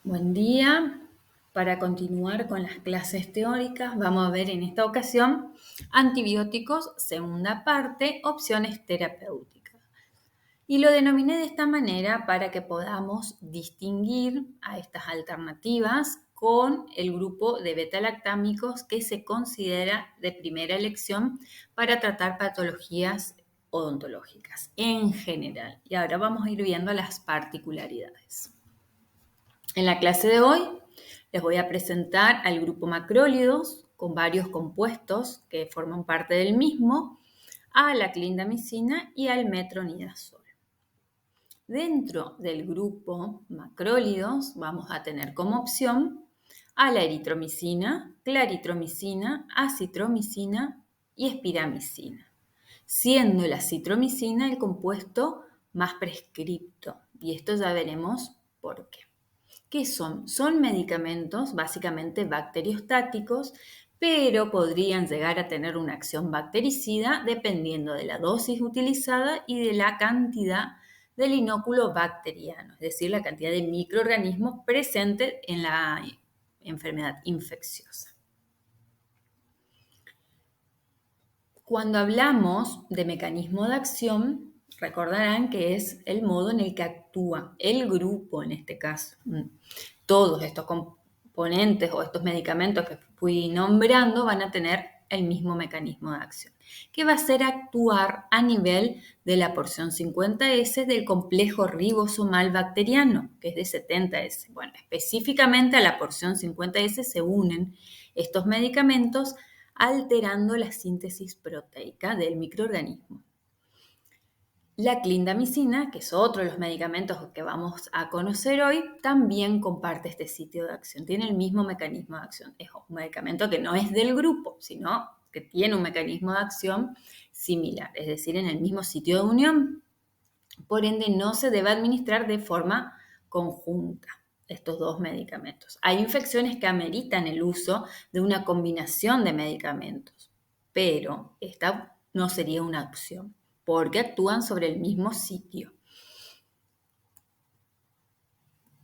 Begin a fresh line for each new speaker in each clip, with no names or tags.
Buen día. Para continuar con las clases teóricas, vamos a ver en esta ocasión antibióticos, segunda parte, opciones terapéuticas. Y lo denominé de esta manera para que podamos distinguir a estas alternativas con el grupo de beta-lactámicos que se considera de primera elección para tratar patologías odontológicas en general. Y ahora vamos a ir viendo las particularidades. En la clase de hoy les voy a presentar al grupo macrólidos con varios compuestos que forman parte del mismo, a la clindamicina y al metronidazol. Dentro del grupo macrólidos vamos a tener como opción a la eritromicina, claritromicina, acitromicina y espiramicina, siendo la citromicina el compuesto más prescripto. Y esto ya veremos por qué. ¿Qué son? Son medicamentos básicamente bacteriostáticos, pero podrían llegar a tener una acción bactericida dependiendo de la dosis utilizada y de la cantidad del inóculo bacteriano, es decir, la cantidad de microorganismos presentes en la enfermedad infecciosa. Cuando hablamos de mecanismo de acción, recordarán que es el modo en el que actúa el grupo en este caso. Todos estos componentes o estos medicamentos que fui nombrando van a tener el mismo mecanismo de acción, que va a ser actuar a nivel de la porción 50S del complejo ribosomal bacteriano, que es de 70S. Bueno, específicamente a la porción 50S se unen estos medicamentos alterando la síntesis proteica del microorganismo. La clindamicina, que es otro de los medicamentos que vamos a conocer hoy, también comparte este sitio de acción, tiene el mismo mecanismo de acción. Es un medicamento que no es del grupo, sino que tiene un mecanismo de acción similar, es decir, en el mismo sitio de unión. Por ende, no se debe administrar de forma conjunta estos dos medicamentos. Hay infecciones que ameritan el uso de una combinación de medicamentos, pero esta no sería una opción porque actúan sobre el mismo sitio.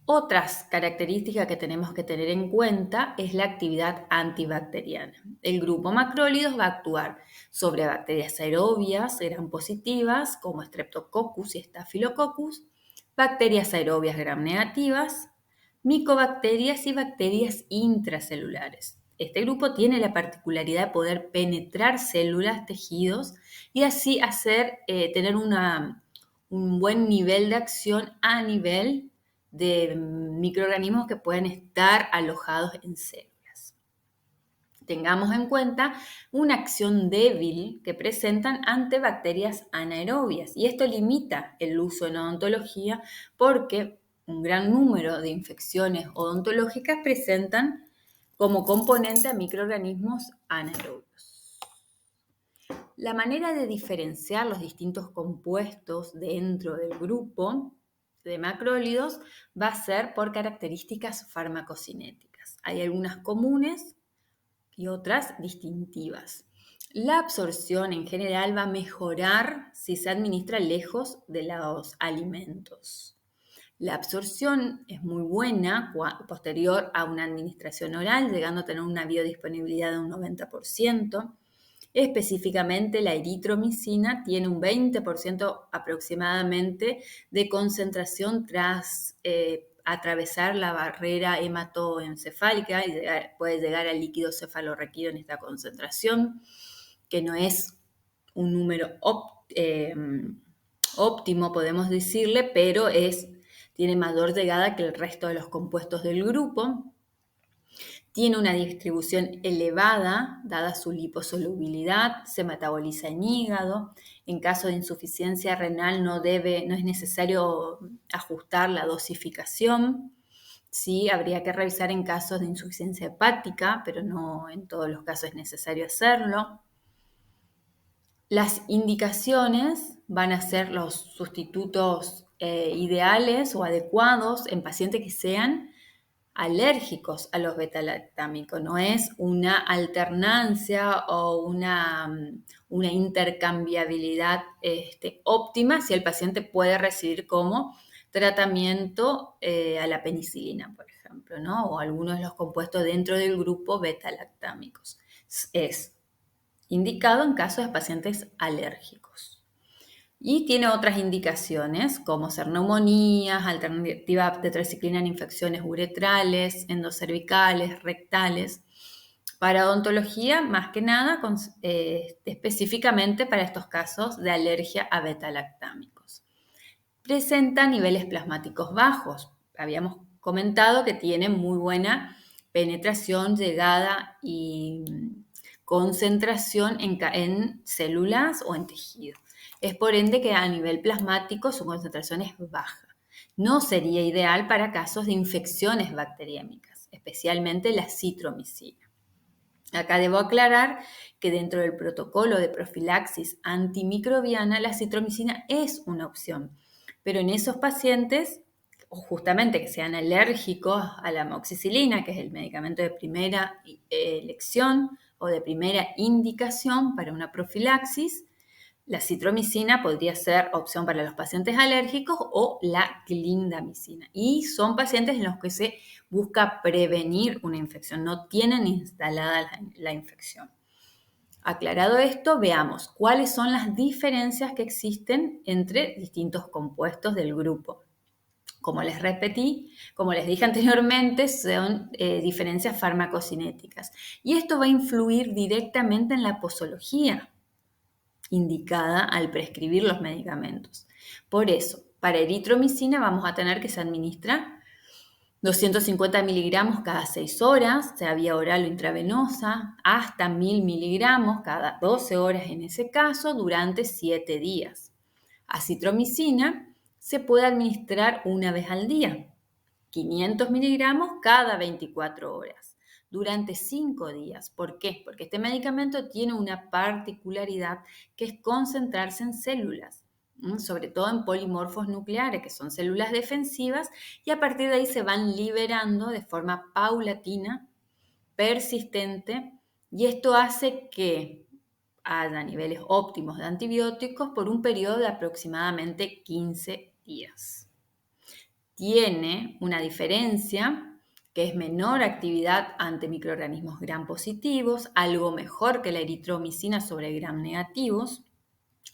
Otras características que tenemos que tener en cuenta es la actividad antibacteriana. El grupo macrólidos va a actuar sobre bacterias aerobias gram positivas como Streptococcus y Staphylococcus, bacterias aerobias gram negativas, micobacterias y bacterias intracelulares. Este grupo tiene la particularidad de poder penetrar células, tejidos y así tener un buen nivel de acción a nivel de microorganismos que pueden estar alojados en células. Tengamos en cuenta una acción débil que presentan ante bacterias anaerobias y esto limita el uso en odontología porque un gran número de infecciones odontológicas presentan como componente a microorganismos anaerobios. La manera de diferenciar los distintos compuestos dentro del grupo de macrólidos va a ser por características farmacocinéticas. Hay algunas comunes y otras distintivas. La absorción en general va a mejorar si se administra lejos de los alimentos. La absorción es muy buena posterior a una administración oral, llegando a tener una biodisponibilidad de un 90%. Específicamente, la eritromicina tiene un 20% aproximadamente de concentración tras atravesar la barrera hematoencefálica y puede llegar al líquido cefalorraquídeo en esta concentración, que no es un número óptimo, podemos decirle, pero tiene mayor llegada que el resto de los compuestos del grupo. Tiene una distribución elevada, dada su liposolubilidad, se metaboliza en hígado. En caso de insuficiencia renal no es necesario ajustar la dosificación. Sí, habría que revisar en casos de insuficiencia hepática, pero no en todos los casos es necesario hacerlo. Las indicaciones van a ser los sustitutos ideales o adecuados en pacientes que sean alérgicos a los beta-lactámicos, no es una alternancia o una intercambiabilidad óptima si el paciente puede recibir como tratamiento a la penicilina, por ejemplo, ¿no? O algunos de los compuestos dentro del grupo beta-lactámicos. Es indicado en casos de pacientes alérgicos. Y tiene otras indicaciones, como ser neumonías, alternativa de tetraciclina en infecciones uretrales, endocervicales, rectales. Para odontología, más que nada, específicamente para estos casos de alergia a beta-lactámicos. Presenta niveles plasmáticos bajos. Habíamos comentado que tiene muy buena penetración, llegada y concentración en células o en tejido. Es por ende que a nivel plasmático su concentración es baja. No sería ideal para casos de infecciones bacteriémicas, especialmente la citromicina. Acá debo aclarar que dentro del protocolo de profilaxis antimicrobiana la citromicina es una opción, pero en esos pacientes, justamente que sean alérgicos a la amoxicilina, que es el medicamento de primera elección o de primera indicación para una profilaxis, la citromicina podría ser opción para los pacientes alérgicos o la clindamicina. Y son pacientes en los que se busca prevenir una infección, no tienen instalada la infección. Aclarado esto, veamos cuáles son las diferencias que existen entre distintos compuestos del grupo. Como les repetí, como les dije anteriormente, son diferencias farmacocinéticas. Y esto va a influir directamente en la posología indicada al prescribir los medicamentos. Por eso, para eritromicina vamos a tener que se administra 250 miligramos cada 6 horas, sea vía oral o intravenosa, hasta 1000 miligramos cada 12 horas en ese caso, durante 7 días. Acitromicina se puede administrar una vez al día, 500 miligramos cada 24 horas, durante 5 días. ¿Por qué? Porque este medicamento tiene una particularidad que es concentrarse en células, sobre todo en polimorfos nucleares, que son células defensivas, y a partir de ahí se van liberando de forma paulatina, persistente, y esto hace que haya niveles óptimos de antibióticos por un periodo de aproximadamente 15 días. Tiene una diferencia que es menor actividad ante microorganismos gram positivos, algo mejor que la eritromicina sobre gram negativos.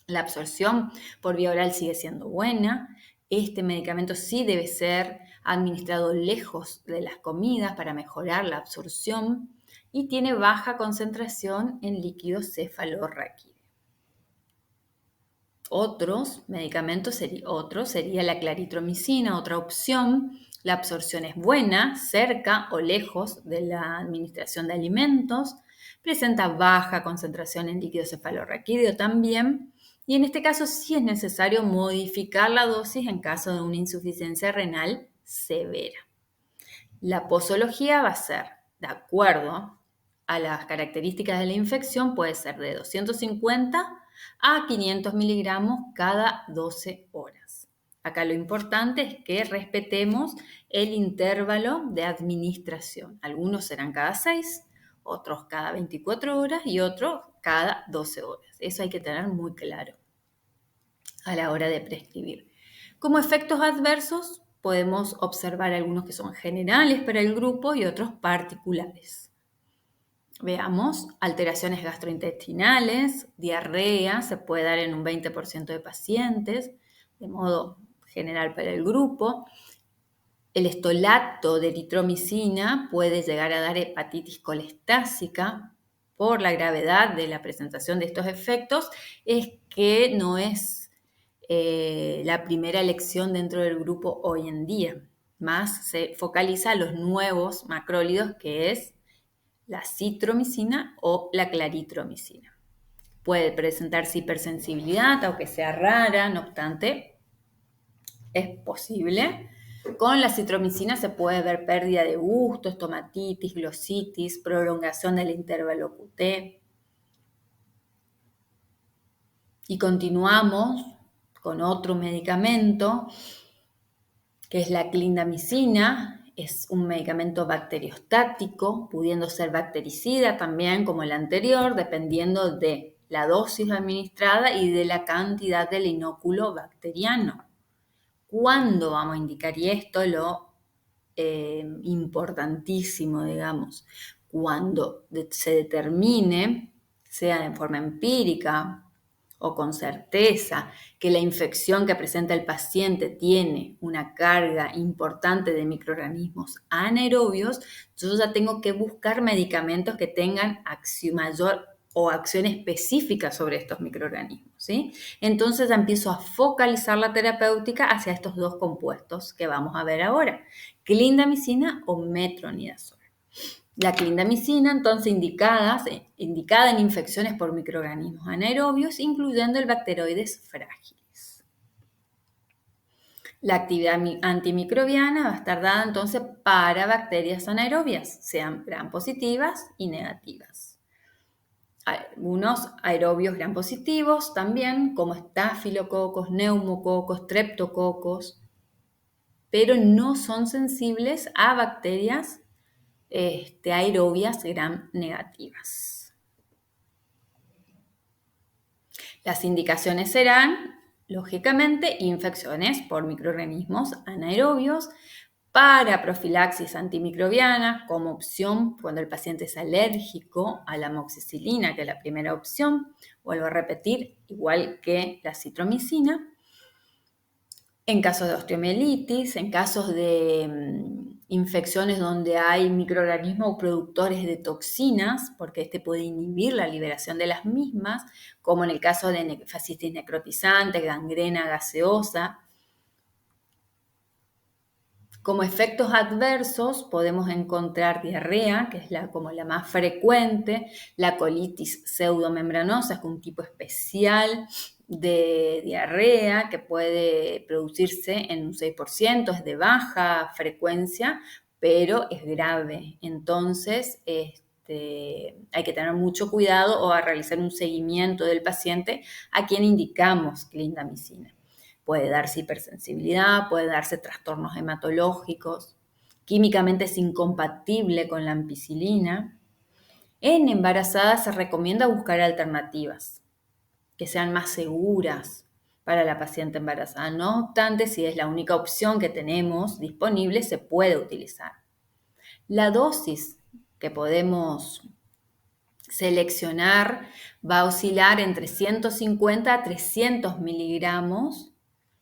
La absorción por vía oral sigue siendo buena. Este medicamento sí debe ser administrado lejos de las comidas para mejorar la absorción y tiene baja concentración en líquido cefalorraquídeo. Otros medicamentos sería la claritromicina, otra opción. La absorción es buena, cerca o lejos de la administración de alimentos. Presenta baja concentración en líquido cefalorraquídeo también. Y en este caso sí es necesario modificar la dosis en caso de una insuficiencia renal severa. La posología va a ser, de acuerdo a las características de la infección, puede ser de 250 a 500 miligramos cada 12 horas. Acá lo importante es que respetemos el intervalo de administración. Algunos serán cada 6, otros cada 24 horas y otros cada 12 horas. Eso hay que tener muy claro a la hora de prescribir. Como efectos adversos, podemos observar algunos que son generales para el grupo y otros particulares. Veamos, alteraciones gastrointestinales, diarrea, se puede dar en un 20% de pacientes, de modo general para el grupo. El estolato de eritromicina puede llegar a dar hepatitis colestásica. Por la gravedad de la presentación de estos efectos, es que no es la primera elección dentro del grupo hoy en día. Más se focaliza a los nuevos macrólidos, que es la citromicina o la claritromicina. Puede presentarse hipersensibilidad, aunque sea rara, no obstante, es posible. Con la citromicina se puede ver pérdida de gusto, estomatitis, glositis, prolongación del intervalo QT. Y continuamos con otro medicamento, que es la clindamicina. Es un medicamento bacteriostático, pudiendo ser bactericida también como el anterior, dependiendo de la dosis administrada y de la cantidad del inóculo bacteriano. ¿Cuándo vamos a indicar? Y esto lo importantísimo, digamos, cuando se determine, sea de forma empírica o con certeza, que la infección que presenta el paciente tiene una carga importante de microorganismos anaerobios, yo ya tengo que buscar medicamentos que tengan mayor o acción específica sobre estos microorganismos, ¿sí? Entonces ya empiezo a focalizar la terapéutica hacia estos dos compuestos que vamos a ver ahora, clindamicina o metronidazol. La clindamicina, entonces, indicada en infecciones por microorganismos anaerobios, incluyendo el Bacteroides fragilis. La actividad antimicrobiana va a estar dada entonces para bacterias anaerobias, sean gram positivas y negativas. Algunos aerobios gram positivos también, como estafilococos, neumococos, streptococos, pero no son sensibles a bacterias aerobias gram negativas. Las indicaciones serán, lógicamente, infecciones por microorganismos anaerobios, para profilaxis antimicrobiana, como opción cuando el paciente es alérgico a la amoxicilina, que es la primera opción, vuelvo a repetir, igual que la citromicina. En casos de osteomielitis, en casos de infecciones donde hay microorganismos productores de toxinas, porque este puede inhibir la liberación de las mismas, como en el caso de fascitis necrotizante, gangrena gaseosa. Como efectos adversos podemos encontrar diarrea, que es como la más frecuente, la colitis pseudomembranosa, que es un tipo especial de diarrea que puede producirse en un 6%, es de baja frecuencia, pero es grave. Entonces, hay que tener mucho cuidado o a realizar un seguimiento del paciente a quien indicamos clindamicina. Puede darse hipersensibilidad, puede darse trastornos hematológicos, químicamente es incompatible con la ampicilina. En embarazadas se recomienda buscar alternativas que sean más seguras para la paciente embarazada. No obstante, si es la única opción que tenemos disponible, se puede utilizar. La dosis que podemos seleccionar va a oscilar entre 150 a 300 miligramos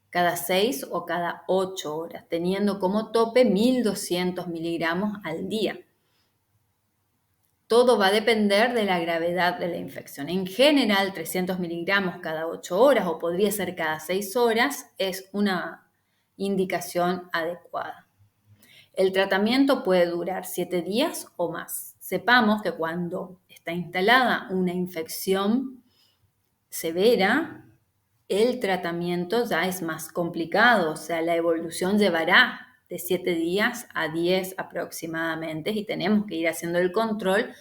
cada 6 o cada 8 horas, teniendo como tope 1.200 miligramos al día. Todo va a depender de la gravedad de la infección. En general, 300 miligramos cada 8 horas o podría ser cada 6 horas es una indicación adecuada. El tratamiento puede durar 7 días o más. Sepamos que cuando está instalada una infección severa, el tratamiento ya es más complicado, o sea, la evolución llevará de 7 días a 10 aproximadamente y tenemos que ir haciendo el control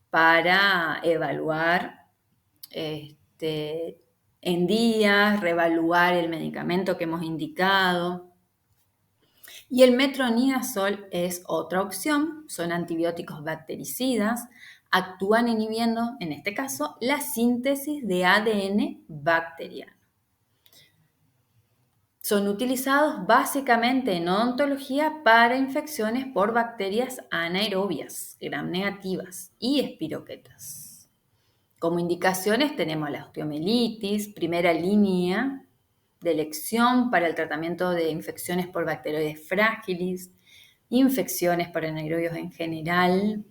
para evaluar en días, reevaluar el medicamento que hemos indicado. Y el metronidazol es otra opción, son antibióticos bactericidas, actúan inhibiendo, en este caso, la síntesis de ADN bacteriano. Son utilizados básicamente en odontología para infecciones por bacterias anaerobias, gram negativas y espiroquetas. Como indicaciones tenemos la osteomielitis, primera línea de elección para el tratamiento de infecciones por Bacteroides fragilis, infecciones por anaerobios en general,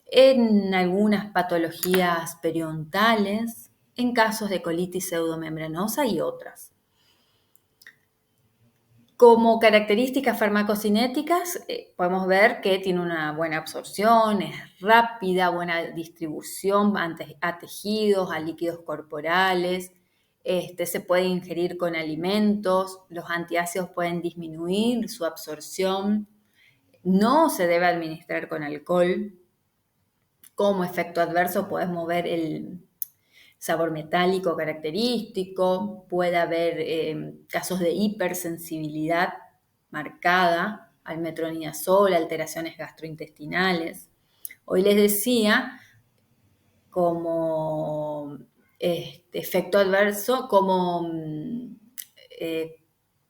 en algunas patologías periodontales, en casos de colitis pseudomembranosa y otras. Como características farmacocinéticas, podemos ver que tiene una buena absorción, es rápida, buena distribución a tejidos, a líquidos corporales, se puede ingerir con alimentos, los antiácidos pueden disminuir su absorción, no se debe administrar con alcohol. Como efecto adverso podemos ver el sabor metálico característico, puede haber casos de hipersensibilidad marcada al metronidazol, alteraciones gastrointestinales. Hoy les decía como efecto adverso, como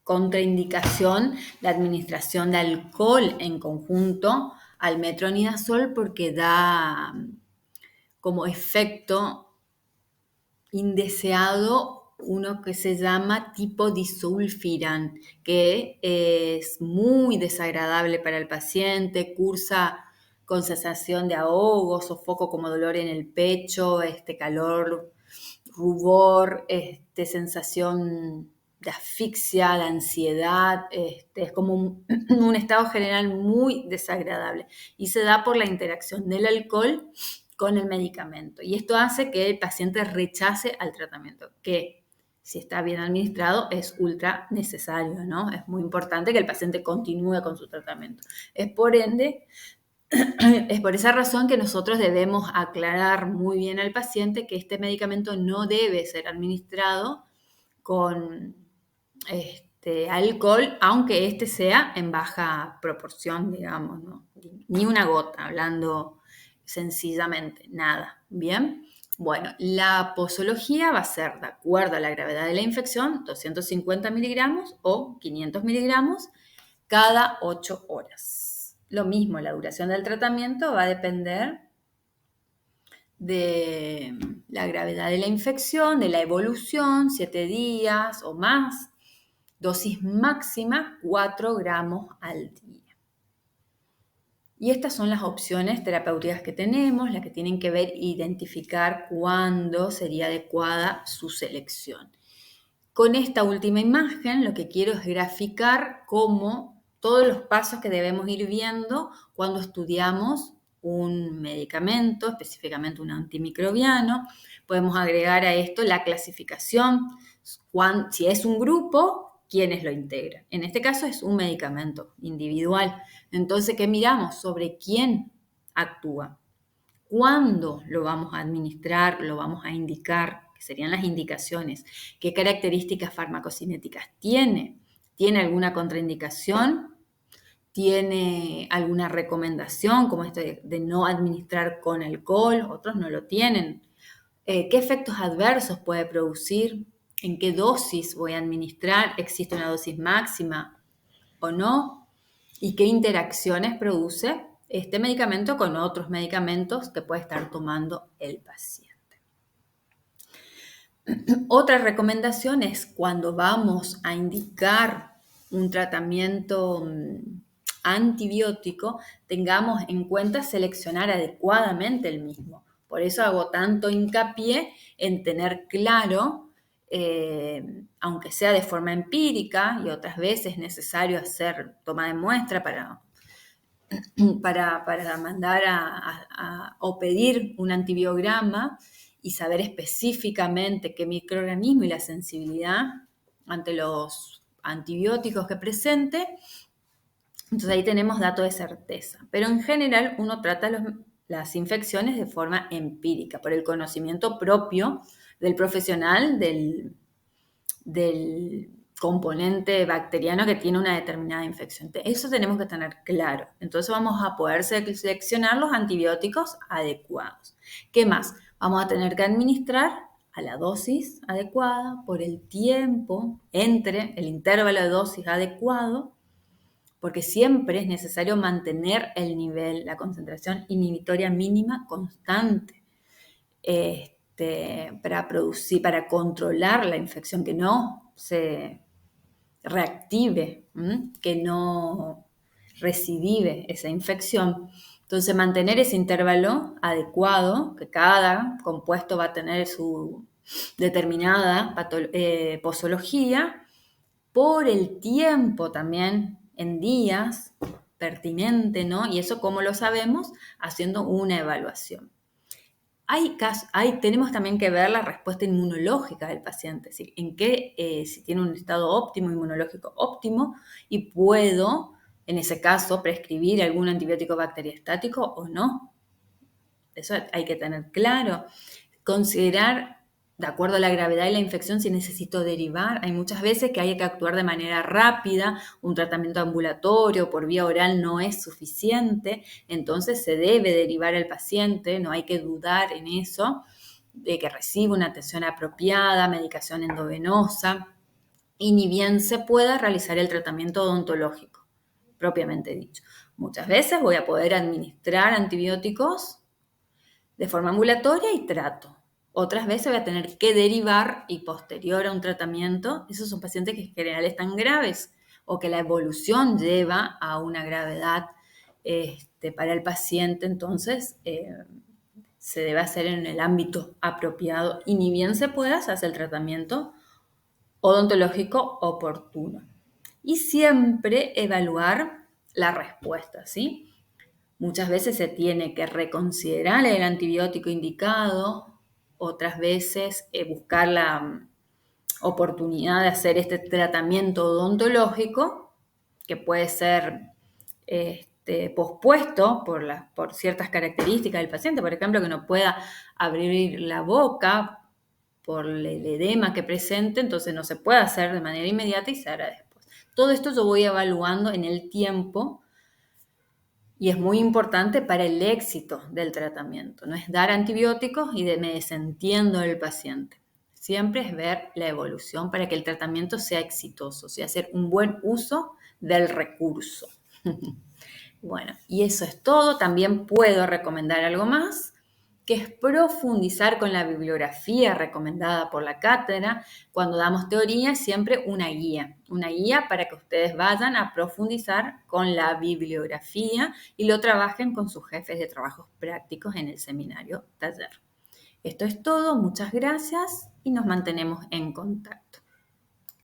contraindicación la administración de alcohol en conjunto al metronidazol porque da como efecto indeseado uno que se llama tipo disulfiram, que es muy desagradable para el paciente, cursa con sensación de ahogo, sofoco como dolor en el pecho, calor, rubor, sensación de asfixia, de ansiedad, es como un estado general muy desagradable y se da por la interacción del alcohol con el medicamento. Y esto hace que el paciente rechace al tratamiento, que si está bien administrado es ultra necesario, ¿no? Es muy importante que el paciente continúe con su tratamiento. Es por ende, es por esa razón que nosotros debemos aclarar muy bien al paciente que este medicamento no debe ser administrado con alcohol, aunque este sea en baja proporción, digamos, ¿no? Ni una gota, hablando sencillamente, nada, ¿bien? Bueno, la posología va a ser, de acuerdo a la gravedad de la infección, 250 miligramos o 500 miligramos cada 8 horas. Lo mismo, la duración del tratamiento va a depender de la gravedad de la infección, de la evolución, 7 días o más. Dosis máxima, 4 gramos al día. Y estas son las opciones terapéuticas que tenemos, las que tienen que ver identificar cuándo sería adecuada su selección. Con esta última imagen lo que quiero es graficar cómo todos los pasos que debemos ir viendo cuando estudiamos un medicamento, específicamente un antimicrobiano. Podemos agregar a esto la clasificación, si es un grupo, quiénes lo integran. En este caso es un medicamento individual. Entonces, ¿qué miramos? Sobre quién actúa. ¿Cuándo lo vamos a administrar? ¿Lo vamos a indicar? Que serían las indicaciones. ¿Qué características farmacocinéticas tiene? ¿Tiene alguna contraindicación? ¿Tiene alguna recomendación, como esto de no administrar con alcohol? Otros no lo tienen. ¿Qué efectos adversos puede producir? ¿En qué dosis voy a administrar? ¿Existe una dosis máxima o no? ¿Y qué interacciones produce este medicamento con otros medicamentos que puede estar tomando el paciente? Otra recomendación es cuando vamos a indicar un tratamiento antibiótico, tengamos en cuenta seleccionar adecuadamente el mismo. Por eso hago tanto hincapié en tener claro, aunque sea de forma empírica, y otras veces es necesario hacer toma de muestra para mandar o pedir un antibiograma y saber específicamente qué microorganismo y la sensibilidad ante los antibióticos que presente. Entonces ahí tenemos datos de certeza. Pero en general uno trata las infecciones de forma empírica, por el conocimiento propio del profesional, del componente bacteriano que tiene una determinada infección. Eso tenemos que tener claro. Entonces vamos a poder seleccionar los antibióticos adecuados. ¿Qué más? Vamos a tener que administrar a la dosis adecuada por el tiempo entre el intervalo de dosis adecuado, porque siempre es necesario mantener el nivel, la concentración inhibitoria mínima constante para controlar la infección, que no se reactive, que no recidive esa infección. Entonces, mantener ese intervalo adecuado, que cada compuesto va a tener su determinada posología, por el tiempo también, en días, pertinente, ¿no? Y eso, ¿cómo lo sabemos? Haciendo una evaluación. Tenemos también que ver la respuesta inmunológica del paciente, es decir, si tiene un estado óptimo, inmunológico óptimo, y puedo, en ese caso, prescribir algún antibiótico bacteriostático o no. Eso hay que tener claro. Considerar, de acuerdo a la gravedad de la infección, si necesito derivar. Hay muchas veces que hay que actuar de manera rápida, un tratamiento ambulatorio por vía oral no es suficiente, entonces se debe derivar al paciente, no hay que dudar en eso, de que reciba una atención apropiada, medicación endovenosa. y ni bien se pueda realizar el tratamiento odontológico, propiamente dicho. Muchas veces voy a poder administrar antibióticos de forma ambulatoria y trato. Otras veces voy a tener que derivar y posterior a un tratamiento, esos son pacientes que en general están graves o que la evolución lleva a una gravedad para el paciente, entonces se debe hacer en el ámbito apropiado y ni bien se pueda, se hace el tratamiento odontológico oportuno. Y siempre evaluar la respuesta, ¿sí? Muchas veces se tiene que reconsiderar el antibiótico indicado, otras veces buscar la oportunidad de hacer este tratamiento odontológico, que puede ser pospuesto por ciertas características del paciente, por ejemplo, que no pueda abrir la boca por el edema que presente, entonces no se puede hacer de manera inmediata y se hará después. Todo esto yo voy evaluando en el tiempo y es muy importante para el éxito del tratamiento. No es dar antibióticos y me desentiendo del paciente. Siempre es ver la evolución para que el tratamiento sea exitoso, o sea, hacer un buen uso del recurso. Bueno, y eso es todo. También puedo recomendar algo más, que es profundizar con la bibliografía recomendada por la cátedra. Cuando damos teoría, siempre una guía para que ustedes vayan a profundizar con la bibliografía y lo trabajen con sus jefes de trabajos prácticos en el seminario taller. Esto es todo, muchas gracias y nos mantenemos en contacto.